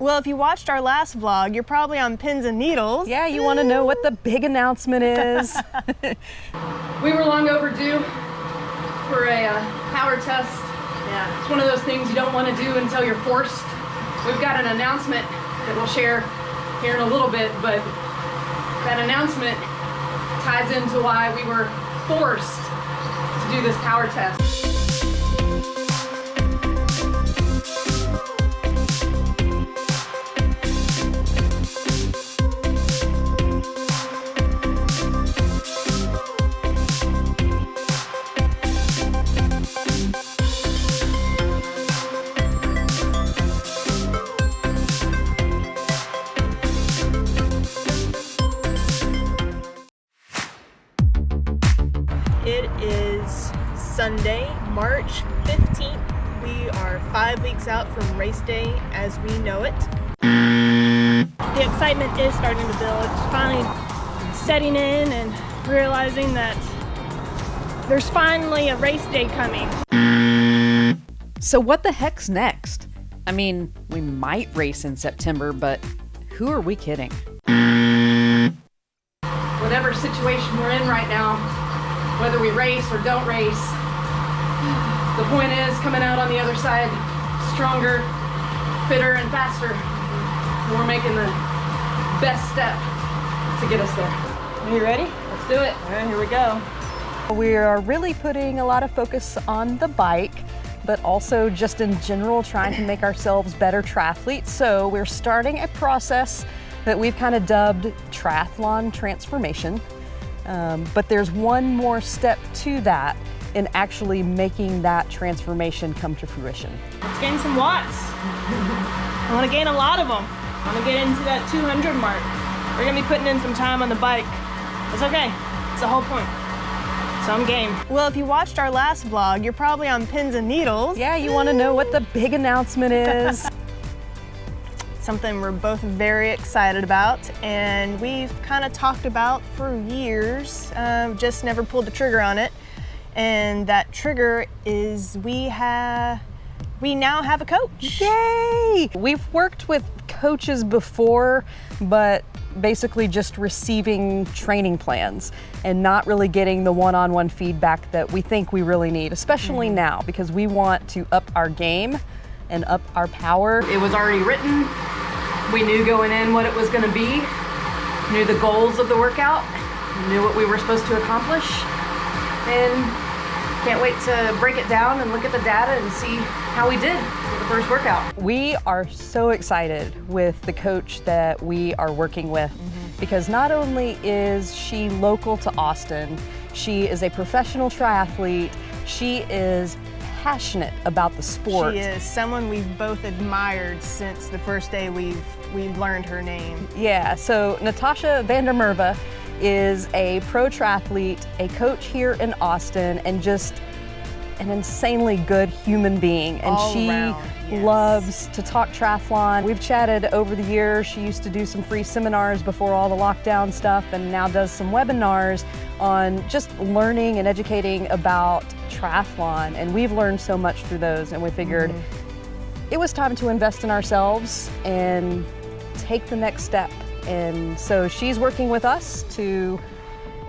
Well, if you watched our last vlog, you're probably on pins and needles. Yeah, you want to know what the big announcement is. We were long overdue for a power test. Yeah, it's one of those things you don't want to do until you're forced. We've got an announcement that we'll share here in a little bit, but that announcement ties into why we were forced to do this power test. It is Sunday, March 15th. We are 5 weeks out from race day as we know it. The excitement is starting to build. It's finally setting in and realizing that there's finally a race day coming. So what the heck's next? I mean, we might race in September, but who are we kidding? Whatever situation we're in right now, whether we race or don't race, the point is coming out on the other side stronger, fitter, and faster. We're making the best step to get us there. Are you ready? Let's do it. All right, here we go. We are really putting a lot of focus on the bike, but also just in general trying to make ourselves better triathletes. So we're starting a process that we've kind of dubbed triathlon transformation. But there's one more step to that in actually making that transformation come to fruition. Let's gain some watts. I want to gain a lot of them. I want to get into that 200 mark. We're going to be putting in some time on the bike. It's okay. It's the whole point. So I'm game. Well, if you watched our last vlog, you're probably on pins and needles. Yeah, you want to know what the big announcement is. Something we're both very excited about, and we've kind of talked about for years, just never pulled the trigger on it. And that trigger is we now have a coach. Yay! We've worked with coaches before, but basically just receiving training plans and not really getting the one-on-one feedback that we think we really need, especially now, because we want to up our game and up our power. It was already written. We knew going in what it was going to be, knew the goals of the workout, knew what we were supposed to accomplish, and can't wait to break it down and look at the data and see how we did for the first workout. We are so excited with the coach that we are working with because not only is she local to Austin, she is a professional triathlete, she is passionate about the sport. She is someone we've both admired since the first day we've learned her name. Yeah, so Natasha Merwe is a pro triathlete, a coach here in Austin, and just an insanely good human being. And all she around, yes. loves to talk triathlon. We've chatted over the years. She used to do some free seminars before all the lockdown stuff and now does some webinars on just learning and educating about triathlon. And we've learned so much through those, and we figured it was time to invest in ourselves and take the next step. And so she's working with us to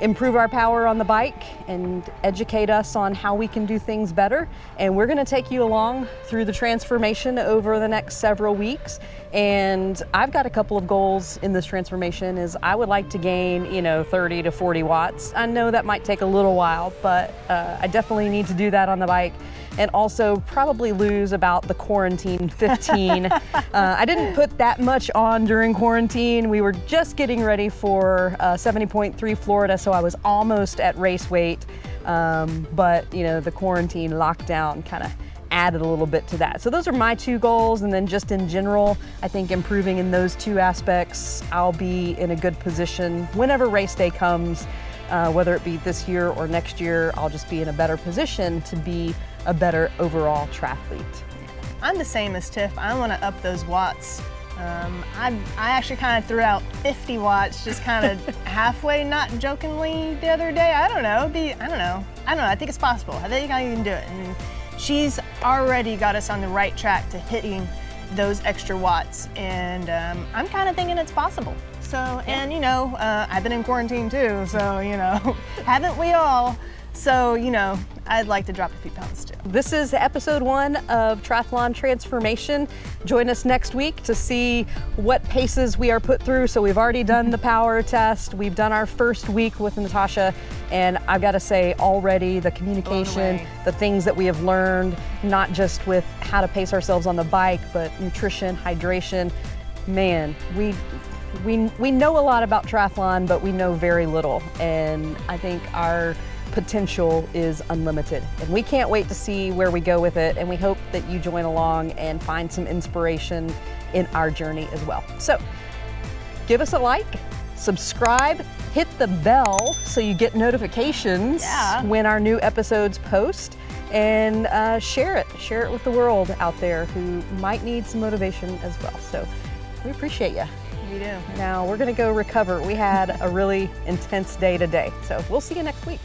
improve our power on the bike and educate us on how we can do things better. And we're gonna take you along through the transformation over the next several weeks. And I've got a couple of goals in this transformation. Is I would like to gain, 30 to 40 watts. I know that might take a little while, but I definitely need to do that on the bike. And also probably lose about the quarantine 15. I didn't put that much on during quarantine. We were just getting ready for 70.3 Florida, so I was almost at race weight. But the quarantine lockdown kind of added a little bit to that. So those are my two goals. And then just in general, I think improving in those two aspects, I'll be in a good position whenever race day comes, whether it be this year or next year. I'll just be in a better position to be a better overall triathlete. I'm the same as Tiff. I want to up those watts. I actually kind of threw out 50 watts, just kind of halfway, not jokingly the other day. I don't know. I think it's possible. I think I can do it. And she's already got us on the right track to hitting those extra watts. And I'm kind of thinking it's possible. So, and you know, I've been in quarantine too, so you know, haven't we all? So, you know, I'd like to drop a few pounds too. This is episode 1 of Triathlon Transformation. Join us next week to see what paces we are put through. So we've already done the power test. We've done our first week with Natasha, and I've got to say already the communication, the things that we have learned, not just with how to pace ourselves on the bike, but nutrition, hydration. Man, we know a lot about triathlon, but we know very little. And I think our potential is unlimited, and we can't wait to see where we go with it, and we hope that you join along and find some inspiration in our journey as well. So give us a like, subscribe, hit the bell so you get notifications when our new episodes post, and share it with the world out there who might need some motivation as well. So we appreciate you. We do. Now we're gonna go recover. We had a really intense day today, so we'll see you next week.